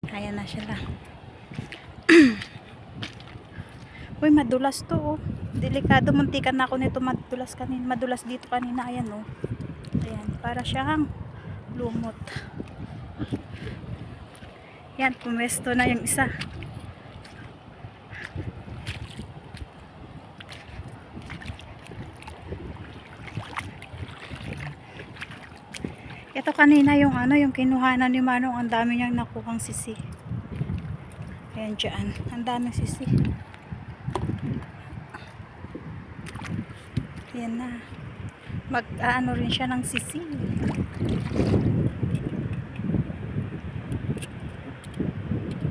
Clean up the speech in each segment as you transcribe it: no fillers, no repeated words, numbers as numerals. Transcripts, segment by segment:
Ayan na sila. Uy, madulas to oh. Delikado, muntikan na ako nito madulas kanina. Madulas dito kanina, ayan oh. Ayan, para siyang lumot. Yan, pumesto na yung isa. Ito kanina yung yung kinuhanan ni Manong, ang dami niyang nakuhang sisi. Ayan dyan, ang daming sisi. Ayan na. Mag-ano rin siya ng sisi.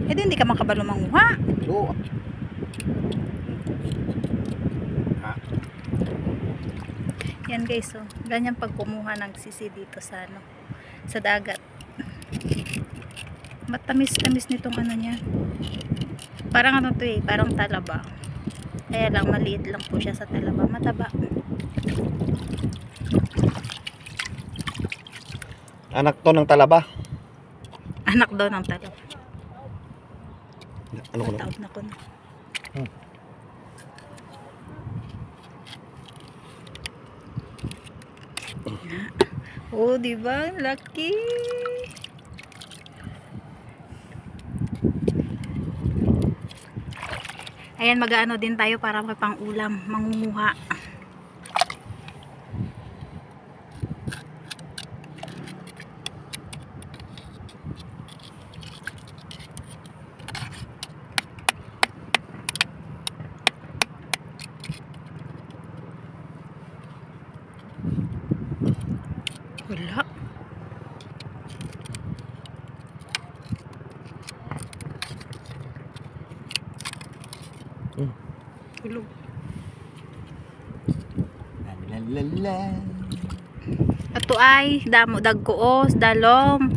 Eh di hindi ka makabalo manguha. Oo. Yan guys, so ganyan pag kumuha ng sisi dito sa sa dagat. Matamis-tamis nitong niya. Parang to parang talaba. Kaya lang maliit lang po siya sa talaba, mataba. Anak to ng talaba. Anak daw ng talaba. Ano ko Taob na ko na. Oh, diba? Lucky. Ayan, mag-ano din tayo para may pang-ulam, mangunguha. Wala. Hulog. La. Ato ay damo dagkoos, dalom.